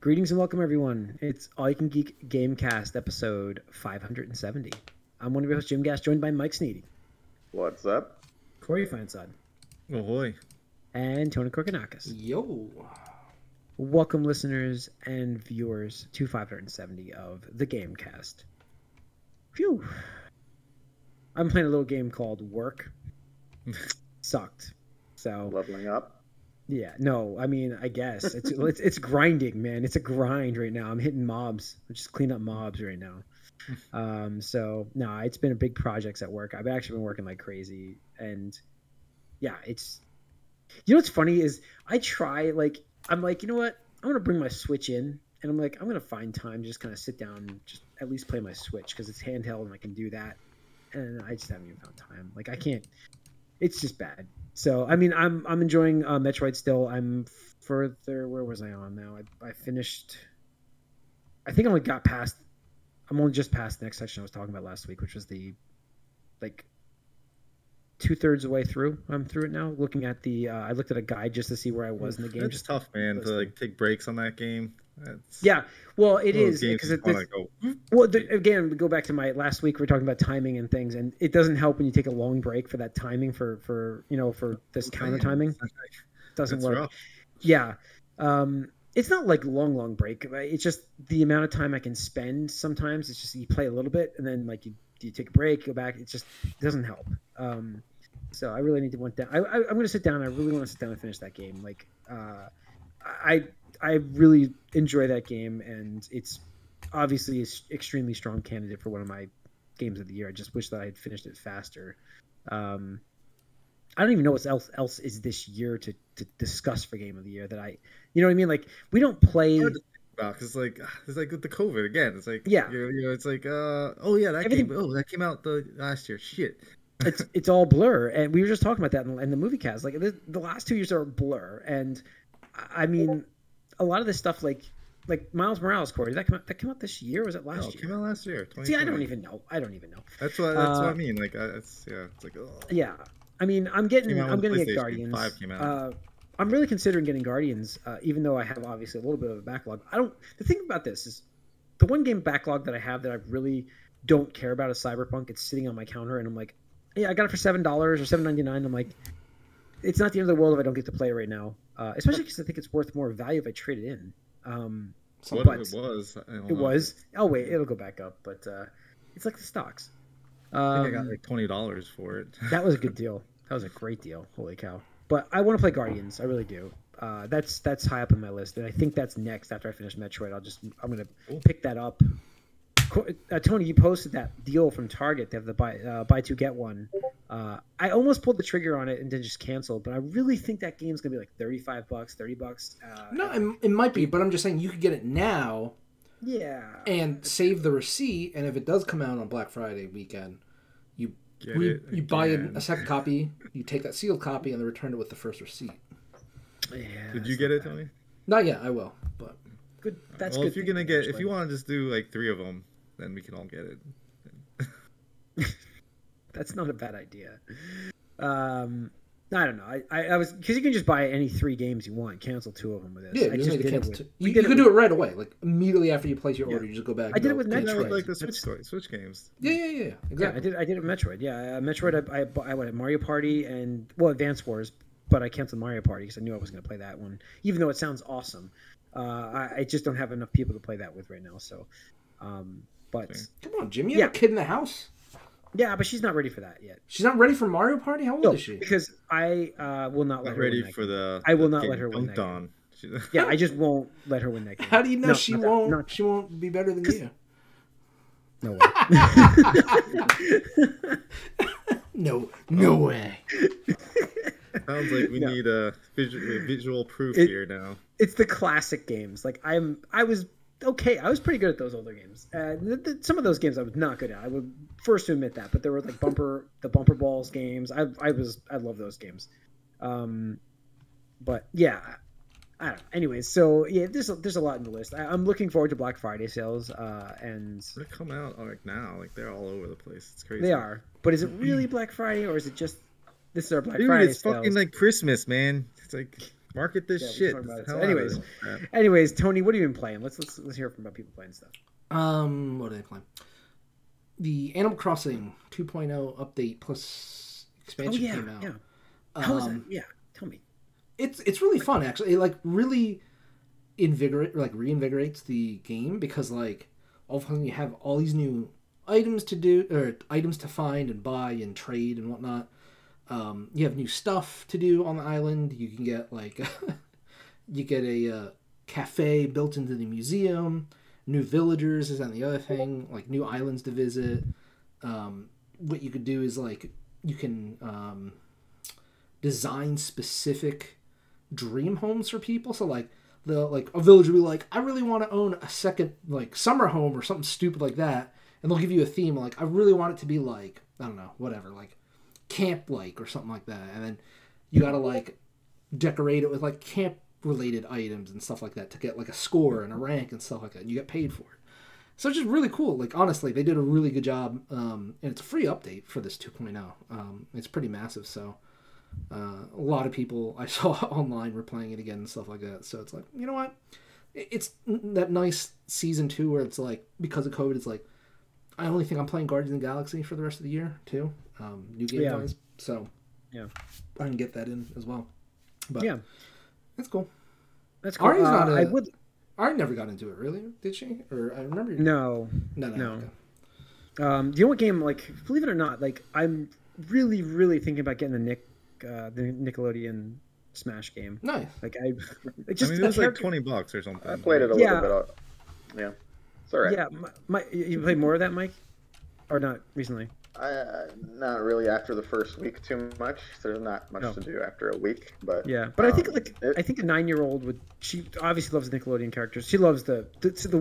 Greetings and welcome, everyone. It's All You Can Geek Gamecast, episode 570. I'm one of your hosts, Jim Gass, joined by Mike Sneedy. What's up? Corey Feinsod. Ahoy. And Tony Korkanakis. Yo. Welcome, listeners and viewers, to 570 of the Gamecast. Phew. I'm playing a little game called Work. Sucked. So Leveling up? yeah, no, I mean, I guess it's grinding, man. It's a grind right now. I'm hitting mobs. I'm just cleaning up mobs right now. So no, it's been a big projects at work. I've actually been working like crazy, and yeah, it's, you know what's funny is I try, like, I'm like, you know what, I'm gonna bring my Switch in, and I'm like, I'm gonna find time to just kind of sit down and just at least play my Switch because it's handheld and I can do that, and I just haven't even found time. Like, I can't. It's just bad. So I mean, I'm enjoying Metroid still. I'm further. Where was I on now? I finished. I think I only got past. I'm only just past the next section I was talking about last week, which was the, like, 2/3 of the way through. I'm through it now. Looking at the, I looked at a guide just to see where I was in the game. It's just tough, man, to like take breaks on that game. Yeah, well, it is because again, we go back to my last week. We are talking about timing and things, and it doesn't help when you take a long break for that timing for this counter timing. Doesn't work. Rough. Yeah, it's not like long break. It's just the amount of time I can spend. Sometimes it's just you play a little bit and then like you take a break, go back. It doesn't help. So I really need to went down. I'm going to sit down. I really want to sit down and finish that game. Like, I really enjoy that game, and it's obviously an extremely strong candidate for one of my games of the year. I just wish that I had finished it faster. I don't even know what else is this year to discuss for game of the year that you know what I mean? Like, we don't play because like it's like with the COVID again. It's like, yeah, it's like oh yeah, that came out last year. Shit. it's all blur, and we were just talking about that in the movie cast. Like, the last 2 years are a blur, and I mean, a lot of this stuff, like Miles Morales, Corey, did that came out this year? Or was it last year? It came out last year. See, I don't even know. That's what I mean. Like, it's like, oh. Yeah, I mean, I'm gonna get Guardians. 5 came out. I'm really considering getting Guardians, even though I have obviously a little bit of a backlog. The thing about this is, the one game backlog that I have that I really don't care about is Cyberpunk. It's sitting on my counter, and I'm like, yeah, I got it for $7 or $7.99. I'm like, it's not the end of the world if I don't get to play it right now. Especially because I think it's worth more value if I trade it in. What it was. It was. Oh wait, it'll go back up, but it's like the stocks. I think I got like $20 for it. That was a good deal. That was a great deal. Holy cow! But I want to play Guardians. I really do. That's high up on my list, and I think that's next after I finish Metroid. I'm gonna pick that up. Tony, you posted that deal from Target. They have the buy two get one. I almost pulled the trigger on it and then just canceled, but I really think that game's gonna be like $35, $30. No, it might be, but I'm just saying you could get it now. Yeah. And save the receipt, and if it does come out on Black Friday weekend, you buy a second copy, you take that sealed copy, and then return it with the first receipt. Yeah. Did you get it, Tony? Not yet. I will, but good. That's well, good. If you want to just do like 3 of them, then we can all get it. That's not a bad idea. I don't know. I was, because you can just buy any 3 games you want, cancel 2 of them with this. Yeah, you can do it right away, like immediately after you place your order. You just go back. I did it with Metroid, like the Switch games. Yeah, exactly. Yeah, I did it with Metroid. Yeah, Metroid. I went at Mario Party and Advance Wars, but I canceled Mario Party because I knew I wasn't going to play that one, even though it sounds awesome. I just don't have enough people to play that with right now. So, but come on, Jimmy, you have a kid in the house. Yeah, but she's not ready for that yet. She's not ready for Mario Party? How old is she? Because I will not let her ready win for that the. I will not let her win that on. Yeah, I just won't let her win that game. How do you know she won't be better than you? No way. no way. Sounds like we need a visual proof here now. It's the classic games. Like, I was okay. I was pretty good at those older games. Some of those games I was not good at. I would first to admit that, but there were like the bumper balls games. I love those games. But yeah, I don't know. Anyways, so yeah, there's a lot in the list. I'm looking forward to Black Friday sales. And they come out like now, like they're all over the place. It's crazy. They are, but is it really Black Friday or is it just this is our Black Dude, Friday it's sales? fucking like Christmas, man. It's like Market this shit. Anyways, Tony, what have you been playing? Let's hear from about people playing stuff. What are they playing? The Animal Crossing 2.0 update plus expansion came out. Yeah. How is it? Yeah, tell me. It's really fun actually. It like really reinvigorates the game because like all of a sudden you have all these new items to do or items to find and buy and trade and whatnot. You have new stuff to do on the island. You can get like you get a cafe built into the museum. New villagers is on the other thing. Like new islands to visit. What you could do is like you can design specific dream homes for people. So like a villager will be like, I really want to own a second like summer home or something stupid like that, and they'll give you a theme like I really want it to be like I don't know whatever like camp like or something like that, and then you gotta like decorate it with like camp related items and stuff like that to get like a score and a rank and stuff like that, and you get paid for it. So it's just really cool. Like honestly, they did a really good job, and it's a free update for this 2.0. It's pretty massive, so a lot of people I saw online were playing it again and stuff like that. So it's like, you know what? It's that nice season 2 where it's like because of COVID, it's like I only think I'm playing Guardians of the Galaxy for the rest of the year too. New game wise, so yeah, I can get that in as well. But yeah, that's cool. That's cool. Ari never got into it, really? Did she? Or I remember. No. Okay. Do you know what game? Like, believe it or not, like I'm really, really thinking about getting the Nickelodeon Smash game. Nice. Like it was like $20 or something. I played it a little bit. Yeah, it's all right. Yeah, you played more of that, Mike, or not recently? Not really after the first week too much. So there's not much to do after a week, but but I think I think a 9-year-old would. She obviously loves the Nickelodeon characters. She loves the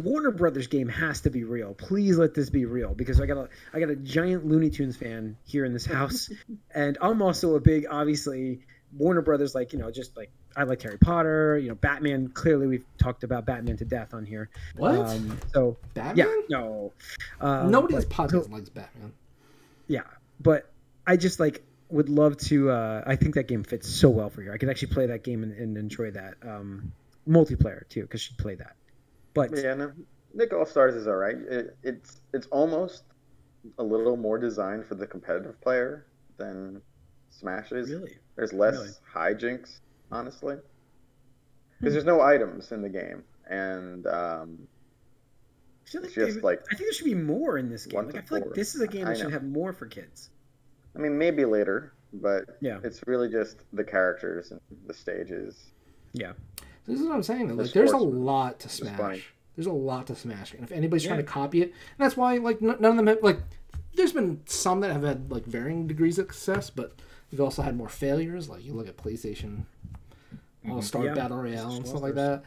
Warner Brothers game has to be real. Please let this be real because I got a giant Looney Tunes fan here in this house, and I'm also a big obviously Warner Brothers just like I like Harry Potter. Batman. Clearly, we've talked about Batman to death on here. What? So Batman? Yeah, no. Nobody in this podcast likes Batman. Yeah, but I just would love to. I think that game fits so well for you. I could actually play that game and enjoy that multiplayer too, because she'd play that. But yeah, no, Nick All Stars is all right. It's almost a little more designed for the competitive player than Smash is. Really, there's less hijinks, honestly, because there's no items in the game, and it's just I think there should be more in this game. I feel like this is a game that should have more for kids. I mean, maybe later, but yeah, it's really just the characters and the stages. Yeah, this is what I'm saying. Like, there's a lot to Smash. There's a lot to Smash, and if anybody's trying to copy it, and that's why none of them have There's been some that have had varying degrees of success, but we've also had more failures. Like you look at PlayStation All-Star Battle Royale and stuff like that.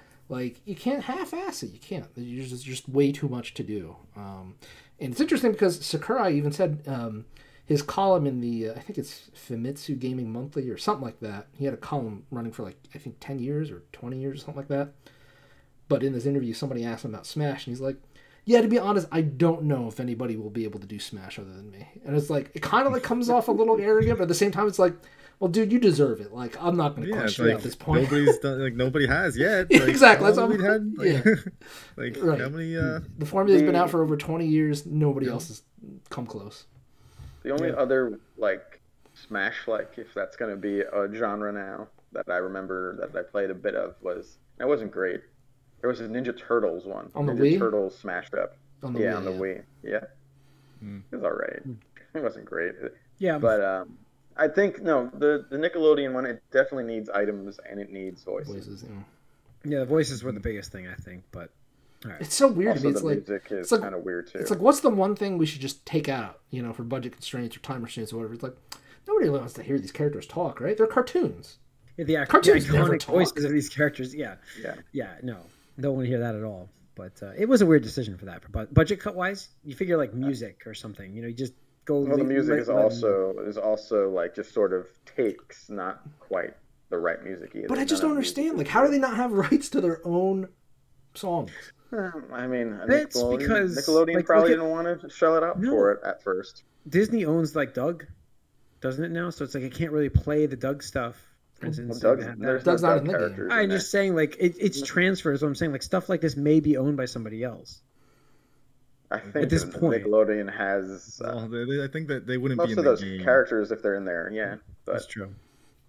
You can't half-ass it. You can't. There's just way too much to do. And it's interesting because Sakurai even said his column in the, I think it's Famitsu Gaming Monthly or something like that. He had a column running for I think 10 years or 20 years or something like that. But in this interview, somebody asked him about Smash, and he's like, yeah, to be honest, I don't know if anybody will be able to do Smash other than me. And it's it kind of comes off a little arrogant, but at the same time, it's well, dude, you deserve it. I'm not going to question you at this point. Nobody's done, nobody has yet. Exactly. That's how we had. right. How many? The formula's been out for over 20 years. Nobody else has come close. The only other Smash if that's going to be a genre now that I remember that I played a bit of it wasn't great. There was a Ninja Turtles one. On the Ninja Wii? Turtles Smash Up. On the Wii, on the Wii. Yeah. It was all right. It wasn't great. Yeah. But I think, no, the Nickelodeon one, it definitely needs items and it needs voices. Yeah, the voices were the biggest thing, I think. But all right. It's so weird also, to me. The music is kind of weird, too. It's what's the one thing we should just take out, for budget constraints or time restraints or whatever? It's nobody really wants to hear these characters talk, right? They're cartoons. Yeah, cartoons never talk. Voices of these characters, yeah. No. Don't want to hear that at all. But it was a weird decision for that. But budget cut wise, you figure music or something. You just go. Well, the music is also just sort of takes not quite the right music either. But I just don't understand. How do they not have rights to their own songs? I mean, that's because Nickelodeon probably didn't want to shell it out for it at first. Disney owns Doug, doesn't it now? So it's it can't really play the Doug stuff. for instance. Well, you have that. there's Doug's no not Doug in the game. characters. I'm in just that. saying, like it's transfers. What I'm saying, like stuff like this may be owned by somebody else. I think this that point. Nickelodeon has Well, I think that they wouldn't be most in of the those game. characters if they're in there. Yeah, That's but true.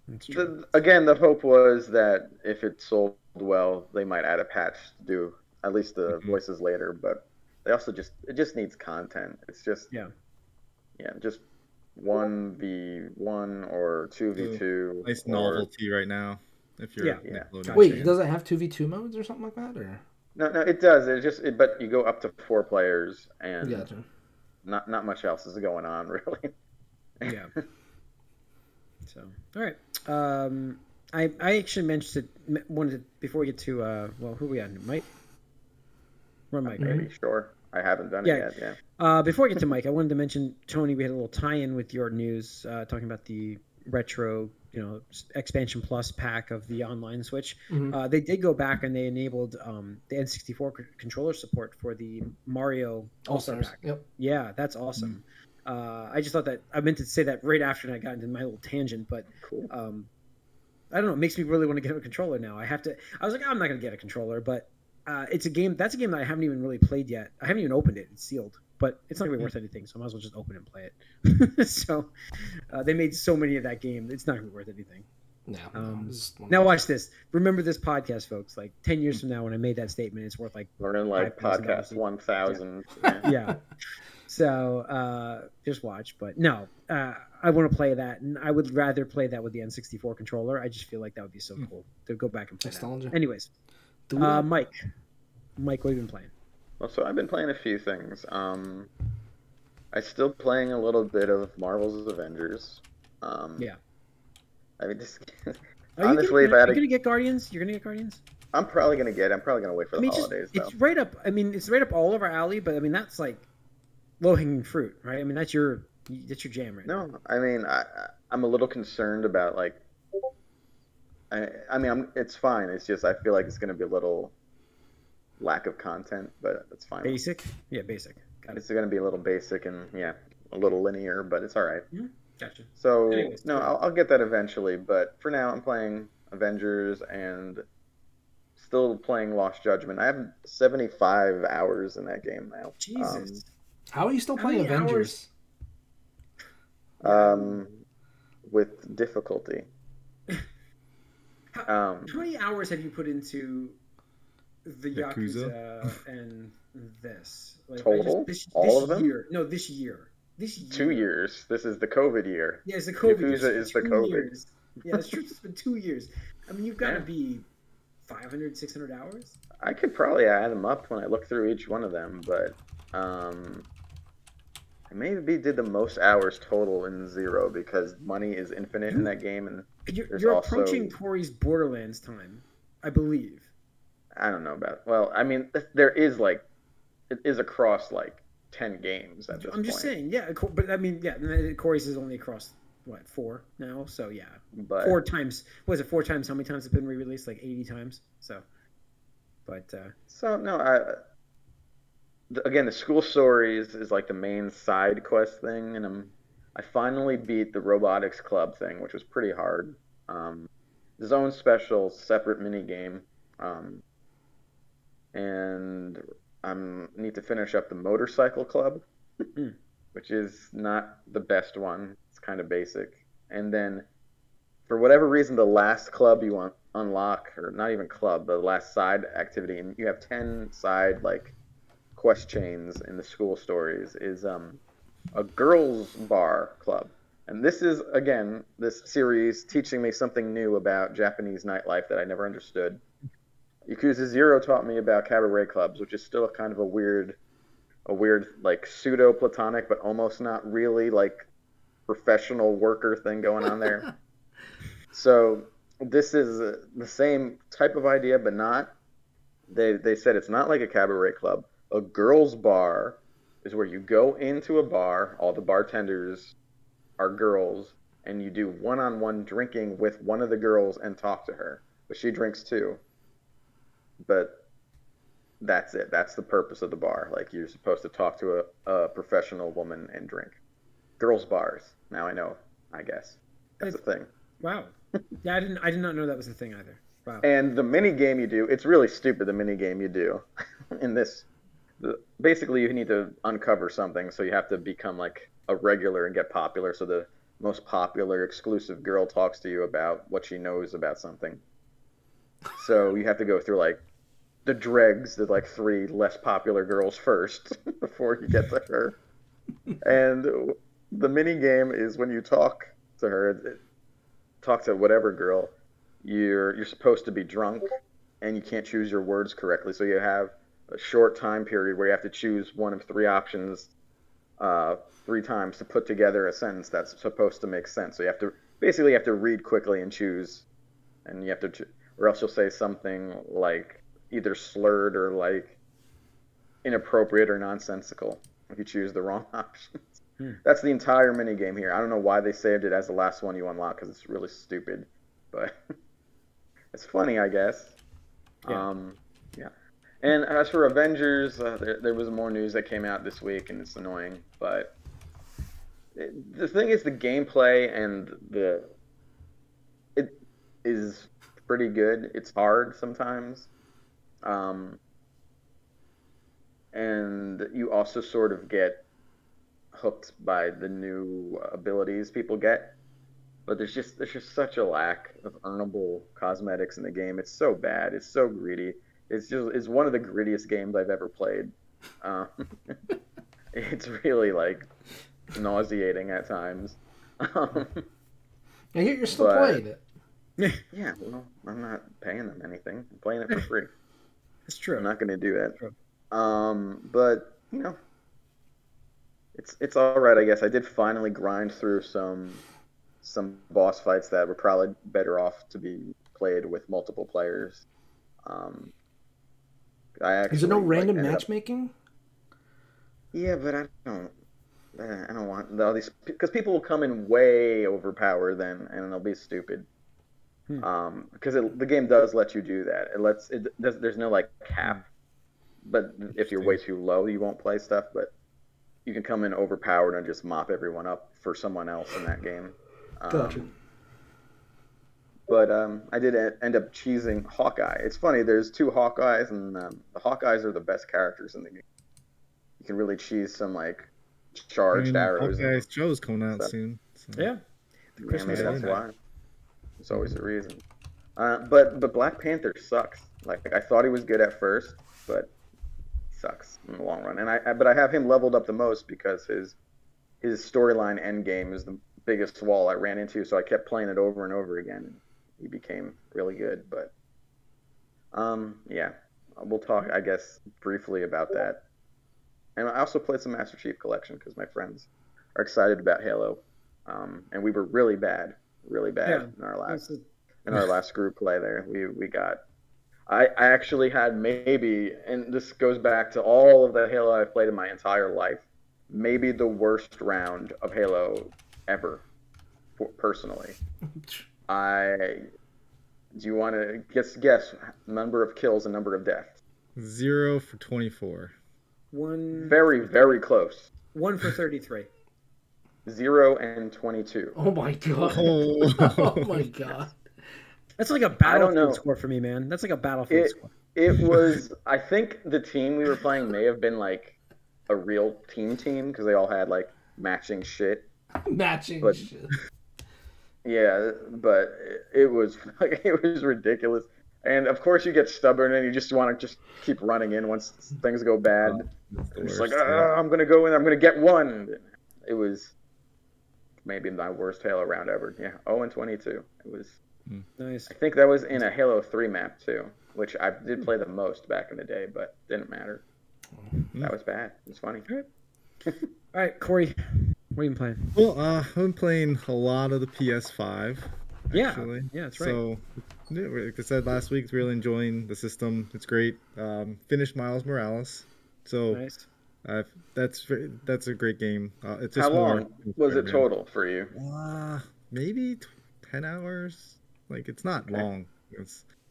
That's true. again, the hope was that if it sold well, they might add a patch to do at least the voices later. But they also it just needs content. It's just Yeah, just 1v1 or 2v2. Nice or, novelty right now. If you're Yeah. Nickelodeon Gotcha. Wait, fan. does it have 2v2 modes or something like that, or? No, it does. But you go up to 4 players, and Gotcha. not much else is going on really. yeah. So, all right. I actually wanted to, before we get to who are we on? Mike. We're on Mike, right? Maybe sure. I haven't done it yet. Yeah. Before I get to Mike, I wanted to mention, Tony, we had a little tie-in with your news talking about the retro, expansion plus pack of the online Switch. Mm-hmm. They did go back and they enabled the N64 controller support for the Mario All-Star pack. Yep. Yeah, that's awesome. I just thought that I meant to say that right after I got into my little tangent, but Cool. I don't know. It makes me really want to get a controller now. I was like, I'm not going to get a controller, but it's a game. That's a game that I haven't even really played yet. I haven't even opened it. It's sealed, but it's not going to be worth anything. So I might as well just open it and play it. So they made so many of that game. It's not going to be worth anything. No. Now watch this. Remember this podcast, folks. Like 10 years from now, when I made that statement, it's worth like Learning like $5,000. podcast 1000. Yeah. So just watch. But no, I want to play that, and I would rather play that with the N64 controller. I just feel like that would be so cool to go back and play Nostalgia. that. Anyways, Mike, what have you been playing? Well, so I've been playing a few things. I'm still playing a little bit of Marvel's Avengers. Yeah. I mean, just honestly, are you gonna get Guardians? You're gonna get Guardians? I'm probably gonna wait for the holidays. It's right up. I mean, it's right up all of our alley. But I mean, that's like low hanging fruit, right? I mean, that's your jam right now. No, I mean, I'm a little concerned about like. I mean, it's fine. It's just I feel like it's gonna be a little lack of content, but that's fine. Basic, yeah, basic. Got it. It's gonna be a little basic and a little linear, but it's all right. Mm-hmm. Gotcha. So I'll get that eventually, but for now I'm playing Avengers and still playing Lost Judgment. I have 75 hours in that game now. Jesus. How are you still playing Avengers? With difficulty. How many hours have you put into the Yakuza and this? Like, total? All of them? Year. No, this year. 2 years. This is the COVID year. Yeah, it's the COVID year. Yakuza is the COVID. Years. Yeah, that's true. It's been 2 years. I mean, you've got to be 500, 600 hours? I could probably add them up when I look through each one of them, but I maybe did the most hours total in Zero because money is infinite in that game, and you're approaching Tori's Borderlands time, I believe. I don't know about. Well, I mean, there is it is across 10 games at this point. I'm just saying, yeah, but I mean, yeah, Corey's is only across 4 now, so yeah, but 4 times. Was it 4 times? How many times it's been re-released? Like 80 times. So, but so no, again, the school stories is like the main side quest thing, and I finally beat the robotics club thing, which was pretty hard. His own special separate mini game, and I need to finish up the motorcycle club, which is not the best one. It's kind of basic. And then, for whatever reason, the last club you unlock, or not even club, the last side activity, and you have 10 side quest chains in the school stories, is a girls bar club. And this is, again, this series teaching me something new about Japanese nightlife that I never understood. Yakuza 0 taught me about cabaret clubs, which is still kind of a weird pseudo-platonic, but almost not really professional worker thing going on there. So this is the same type of idea, but not. They said it's not like a cabaret club. A girls' bar is where you go into a bar, all the bartenders are girls, and you do one-on-one drinking with one of the girls and talk to her. But she drinks too. But that's it. That's the purpose of the bar. You're supposed to talk to a professional woman and drink. Girls' bars. Now I know, I guess. That's the thing. Wow. Yeah, I did not know that was a thing either. Wow. And the mini game you do, it's really stupid. The mini game you do in this, basically you need to uncover something, so you have to become like a regular and get popular. So the most popular exclusive girl talks to you about what she knows about something. So you have to go through like the dregs, the like three less popular girls first before you get to her. And the mini game is when you talk to her, talk to whatever girl, you're supposed to be drunk and you can't choose your words correctly. So you have a short time period where you have to choose one of three options three times to put together a sentence that's supposed to make sense. So you have to basically you have to read quickly and choose, and you have to, or else you'll say something like either slurred or like inappropriate or nonsensical if you choose the wrong options. That's the entire mini game here. I don't know why they saved it as the last one you unlock because it's really stupid, but it's funny, I guess. Yeah. Yeah. And as for Avengers, there was more news that came out this week, and it's annoying. But the thing is, the gameplay and it is pretty good. It's hard sometimes, and you also sort of get hooked by the new abilities people get. But there's just such a lack of earnable cosmetics in the game. It's so bad. It's so greedy. It's one of the grittiest games I've ever played. It's really like nauseating at times. And yet you're still playing it. Yeah, well, I'm not paying them anything. I'm playing it for free. That's true. I'm not going to do that. True. But you know, it's all right, I guess. I did finally grind through some boss fights that were probably better off to be played with multiple players. Is there no random matchmaking? Yeah, but I don't want all these, because people will come in way overpowered then, and it'll be stupid. Because the game does let you do that. There's no like cap, but if you're way too low, you won't play stuff. But you can come in overpowered and just mop everyone up for someone else in that game. Gotcha. But I did end up cheesing Hawkeye. It's funny, there's two Hawkeyes, and the Hawkeyes are the best characters in the game. You can really cheese some like charged arrows. Hawkeye's show's coming out soon. So. Yeah. Maybe that's why. There's always a reason. But Black Panther sucks. Like I thought he was good at first, but he sucks in the long run. And but I have him leveled up the most because his storyline endgame is the biggest wall I ran into, so I kept playing it over and over again. He became really good, but yeah, we'll talk, I guess, briefly about that. And I also played some Master Chief Collection because my friends are excited about Halo, and we were really bad in our last group play there. We got. I actually had maybe, and this goes back to all of the Halo I've played in my entire life, maybe the worst round of Halo ever, personally. Do you want to guess number of kills and number of deaths? 0 for 24. Very, very close. 1 for 33. 0 and 22. Oh my god. Oh my god. That's like a Battlefield score for me, man. That's like a Battlefield score. It was, I think the team we were playing may have been like a real team because they all had like matching shit. Shit. Yeah, but it was ridiculous. And of course you get stubborn and you just want to just keep running in once things go bad. It's like, I'm going to go in, I'm going to get one. It was maybe my worst Halo round ever. Yeah, 0 and 22. It was nice. I think that was in a Halo 3 map too, which I did play the most back in the day, but didn't matter. That was bad. It was funny. All right, Corey, what have you been playing? Well, I've been playing a lot of the PS5. Actually. Yeah, that's right. So, like I said last week, really enjoying the system. It's great. Finished Miles Morales. So nice. That's a great game. It's just How long was it total for you? Maybe 10 hours. Like it's not long.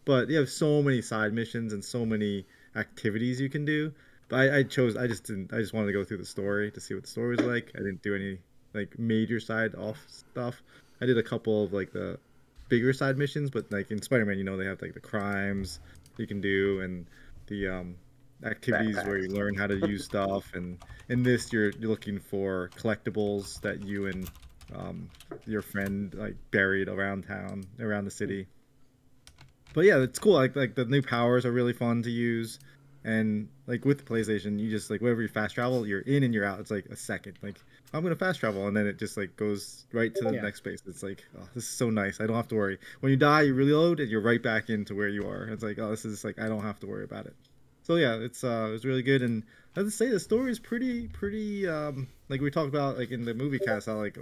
But you have so many side missions and so many activities you can do. But I just wanted to go through the story to see what the story was like. I didn't do any like major side off stuff. I did a couple of like the bigger side missions, but like in Spider-Man, you know, they have like the crimes you can do and the activities where you Backpacks. learn how to use stuff, and in this you're looking for collectibles that you and your friend like buried around town, around the city. But yeah, it's cool. Like the new powers are really fun to use, and like with the PlayStation, you just like wherever you fast travel, you're in and you're out. It's like a second. Like I'm gonna fast travel, and then it just like goes right to the Yeah. next space. It's like, oh, this is so nice. I don't have to worry. When you die, you reload, and you're right back into where you are. It's like, oh, this is like I don't have to worry about it. So yeah, it's really good, and I have to say the story is pretty like we talked about like in the movie cast how like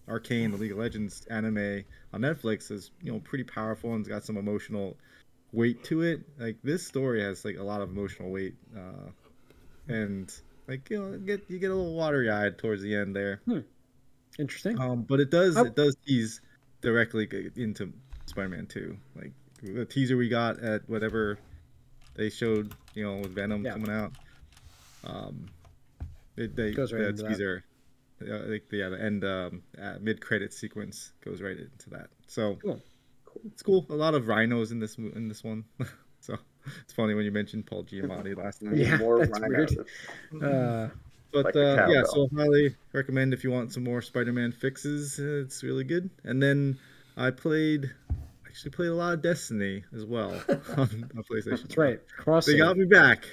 Arcane, the League of Legends anime on Netflix is, you know, pretty powerful and it's got some emotional weight to it. Like this story has like a lot of emotional weight, and like, you know, you get a little watery eyed towards the end there. Interesting. But it does Oh. tease directly into Spider-Man 2. Like the teaser we got at whatever they showed, you know, with Venom Yeah. coming out. Goes right The into that. teaser, like the end mid credit sequence goes right into that. So Cool. it's cool. A lot of rhinos in this one. So it's funny when you mentioned Paul Giamatti last time. Yeah, More that's rhinos. weird. But Like the yeah, cowbell. so highly recommend if you want some more Spider-Man fixes. It's really good. And then I actually played a lot of Destiny as well on PlayStation. That's right. Cross They save. got me back,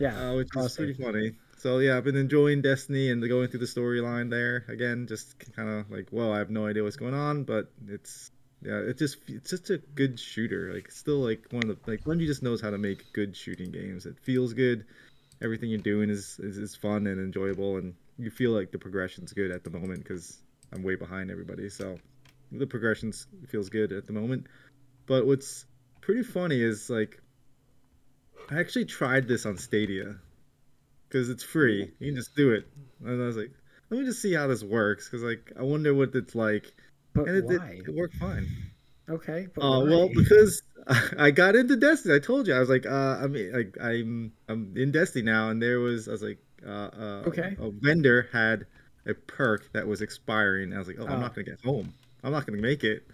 Yeah. which is cross pretty save. funny. So yeah, I've been enjoying Destiny and going through the storyline there again. Just kind of like, whoa, I have no idea what's going on, but it's just a good shooter. Like still like one of the like Bungie just knows how to make good shooting games. It feels good. Everything you're doing is fun and enjoyable, and you feel like the progression's good at the moment because I'm way behind everybody. So the progression feels good at the moment. But what's pretty funny is like I actually tried this on Stadia because it's free. You can just do it, and I was like, let me just see how this works because like I wonder what it's like, But and why? it worked fine. Okay, but why? Well, because I got into Destiny. I told you I was like, I mean, like I'm in Destiny now, and I was like, Okay. a vendor had a perk that was expiring. I was like, oh, I'm Oh. not gonna get home. I'm not gonna make it.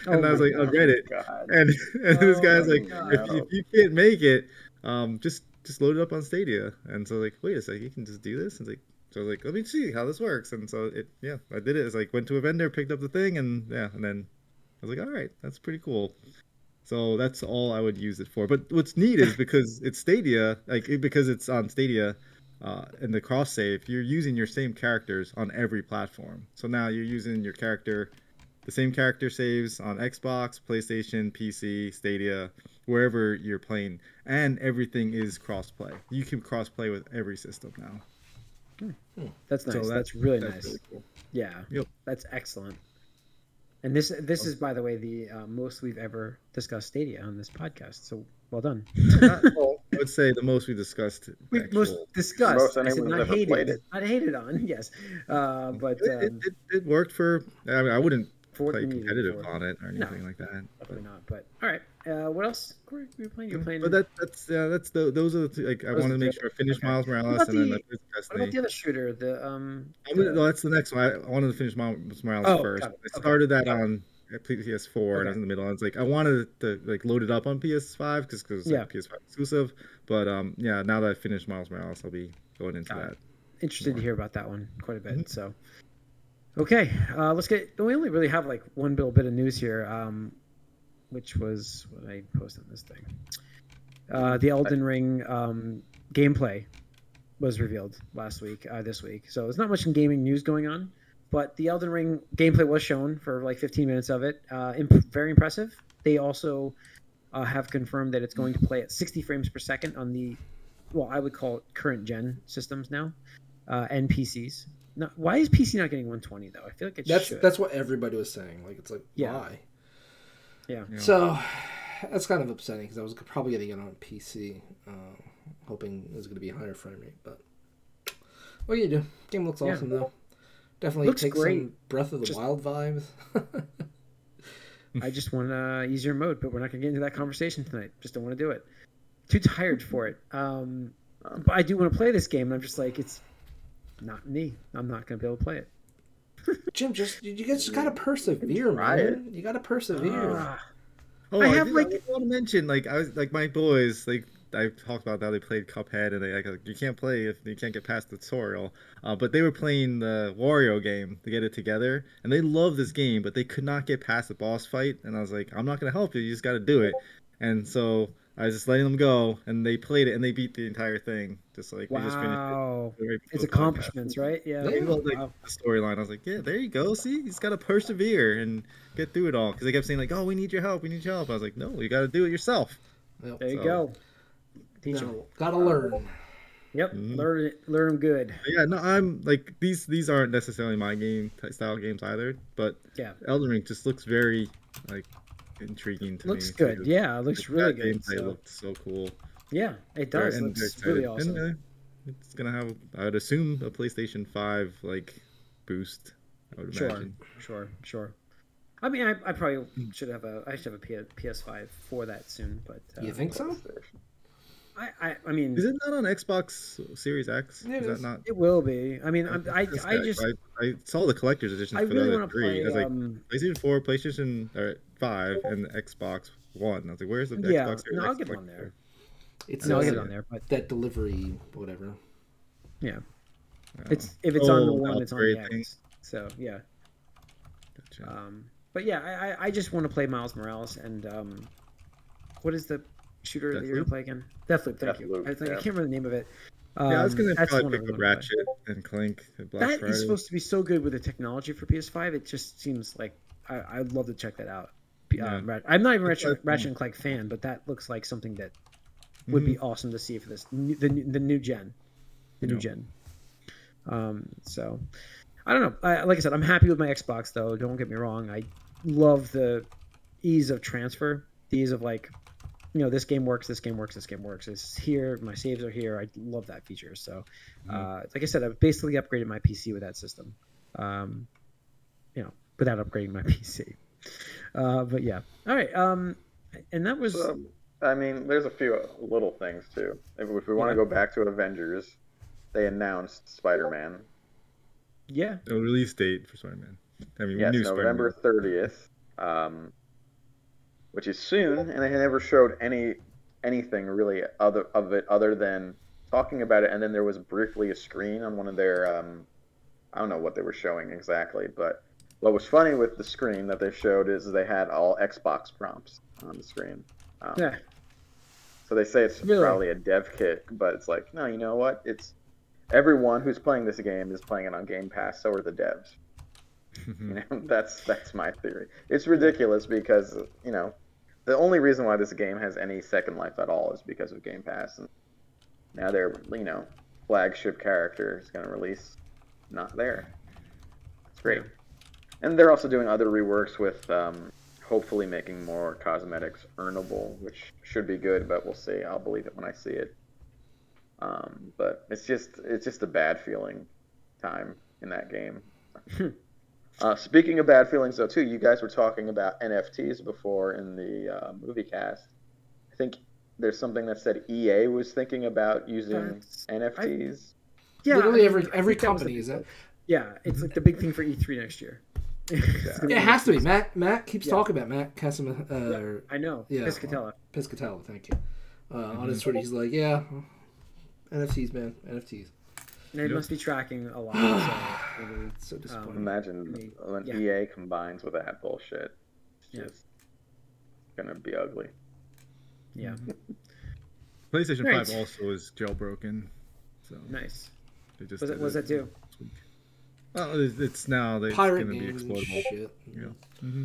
Oh And I was my like on God. Reddit, God. and this Oh guy's my like, God. if you can't make it, just load it up on Stadia. And so like, wait a second, you can just do this? And it's like, so I was like, let me see how this works. And so I did it. It's like went to a vendor, picked up the thing, and and then I was like, all right, that's pretty cool. So that's all I would use it for. But what's neat is because it's Stadia, because it's on Stadia, and the cross save, you're using your same characters on every platform. So now you're using the same character saves on Xbox, PlayStation, PC, Stadia, wherever you're playing, and everything is cross-play. You can cross-play with every system now. That's nice. So that's really that's nice. really cool. Yeah. Yep. That's excellent. And this is, by the way, the most we've ever discussed Stadia on this podcast. So well done. Well, I would say the most we discussed. We most actual- discussed. Most I said anyone's not ever hated. played it. Not hated on. Yes. But it worked for. I mean, I wouldn't for what play you needed it competitive for. on it or No. anything like that. Definitely not. But all right. What else? Corey, you were playing? You're playing. But that's those are the two, like I Those wanted are to make the- sure I finished okay. Miles What Morales about and then the- I played What about Destiny. the other shooter? No, that's the next one. I wanted to finish Miles Morales Oh, first. got it. I started that Got it. on PS4 and I Okay. was in the middle. I was like, I wanted to like load it up on PS5 because it's Yeah. like PS5 exclusive. But yeah, now that I finished Miles Morales, I'll be going into Got it. that. Interested more. to hear about that one quite a bit. Mhm. So, okay, let's get. We only really have like one little bit of news here, which was what I posted on this thing. The Elden Ring gameplay was revealed this week. So there's not much in gaming news going on, but the Elden Ring gameplay was shown for like 15 minutes of it. Very impressive. They also have confirmed that it's going to play at 60 frames per second on the, well, I would call it current gen systems now, and PCs. Why is PC not getting 120 though? I feel like it should. That's what everybody was saying. Like it's like Yeah. why? Yeah. So that's kind of upsetting because I was probably getting it on PC, hoping it was going to be a higher frame rate. But what do you do? Game looks awesome though. Definitely Looks takes great. some Breath of the Wild vibes. I just want easier mode, but we're not going to get into that conversation tonight. Just don't want to do it. Too tired for it. But I do want to play this game, and I'm just like, it's not me. I'm not going to be able to play it. Jim, you just gotta persevere, try man. You gotta persevere. Oh, I I have, did, like- I want to mention, like, I was like my boys, like I talked about how they played Cuphead, and they like you can't play if you can't get past the tutorial. But they were playing the Wario game to get it together, and they love this game, but they could not get past the boss fight. And I was like, I'm not gonna help you. You just got to do it. And so I was just letting them go, and they played it, and they beat the entire thing. Just like they just finished Wow. it right It's before the podcast. accomplishments, right? Yeah. They love like Wow. the storyline. I was like, yeah, there you go. See, he's got to persevere and get through it all. Because they kept saying like, oh, we need your help. We need your help. I was like, no, you got to do it yourself. Yep. There you So- go. Teach 'em. Gotta learn. Yep. Mhm. Learn them good. Yeah, no, I'm like these aren't necessarily my style games either, but Yeah. Elden Ring just looks very like intriguing to Looks me. good. Like, Yeah, it looks really that good. gameplay So, looked so cool. yeah, it does. And Looks very really excited. awesome. And, it's gonna have, I would assume, a PlayStation 5 like boost. I would imagine. Sure. I mean, I probably should have a PS5 for that soon, but You think so? I mean, Is it not on Xbox Series X? It Is is. that not? it will be. I mean, I saw the collector's edition I for really the want to three. play. I was like, PlayStation 4, PlayStation 5, and the Xbox One. I was like, where's the Yeah, Xbox Series no, I'll X get it on collector? there. It's No, I'll Yeah. get it on there, but that delivery, whatever. yeah, Oh, it's if it's on the oh, one, it's on the upgrade thing. X. So yeah. Gotcha. But yeah, I just want to play Miles Morales and what is the shooter that you're gonna Deathloop? play again? Deathloop. Thank you. Deathloop, I yeah. can't remember the name of it. Yeah, I was gonna that's the probably one pick I up wanna play. Ratchet and Clank at Black That Friday. is supposed to be so good with the technology for PS5. It just seems like I'd love to check that out. Yeah. I'm not even That's what I Ratchet and Clank fan, but that looks like something that would be awesome to see for this the new gen, the new Yeah. gen. So I don't know. Like I said, I'm happy with my Xbox though. Don't get me wrong. I love the ease of transfer, the ease of like, this game works, this game works, this game works. It's here. My saves are here. I love that feature. So, like I said, I've basically upgraded my PC with that system. Without upgrading my PC. But yeah. All right. And that was. So, I mean, there's a few little things too. If we want to go back to Avengers, they announced Spider-Man. Yeah. No release date for Spider-Man. I mean, Yes, new November Spider-Man. 30th, which is soon, and they never showed anything really other than talking about it. And then there was briefly a screen on one of their I don't know what they were showing exactly, but what was funny with the screen that they showed is they had all Xbox prompts on the screen. Yeah. So they say it's Really? probably a dev kit, but it's like, no, you know what? It's everyone who's playing this game is playing it on Game Pass. So are the devs. That's my theory. It's ridiculous because the only reason why this game has any second life at all is because of Game Pass, and now their flagship character is going to release not there. It's great, and they're also doing other reworks with hopefully making more cosmetics earnable, which should be good, but we'll see. I'll believe it when I see it. But it's just a bad feeling time in that game. Speaking of bad feelings, though, too, you guys were talking about NFTs before in the movie cast. I think there's something that said EA was thinking about using NFTs. Yeah. Literally I mean, I every think that was company is that. Yeah, it's like the big thing for E3 next year. It has to be. Matt keeps talking about Matt Cassima. I know. Yeah. Piscatella. Piscatella, thank you. On his Twitter, he's like, yeah, NFTs, man, NFTs. They must be tracking a lot. So maybe, It's so disappointing. Imagine when EA combines with that bullshit. It's just gonna be ugly. Yeah. PlayStation Right. 5 also is jailbroken. So Nice. they just What's that do? this week. Well, it's now it's Pirate going to be games and exploitable. shit. Yeah. Mm-hmm.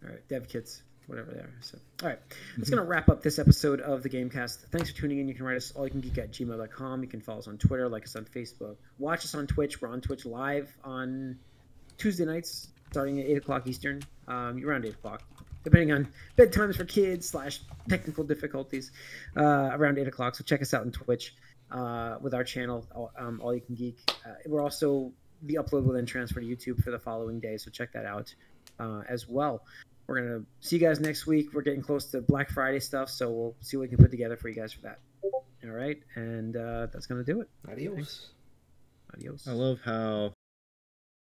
All right, dev kits, whatever they are. So, all right, that's gonna wrap up this episode of the Gamecast. Thanks for tuning in. You can write us allyoucangeek@gmail.com. You can follow us on Twitter, like us on Facebook, watch us on Twitch. We're on Twitch live on Tuesday nights, starting at 8:00 Eastern. Around 8:00, depending on bedtimes for kids / technical difficulties. Around 8:00. So check us out on Twitch with our channel, All You Can Geek. We're also the upload will then transfer to YouTube for the following day. So check that out as well. We're going to see you guys next week. We're getting close to Black Friday stuff, so we'll see what we can put together for you guys for that. All right, and that's going to do it. Adios. Adios. I love how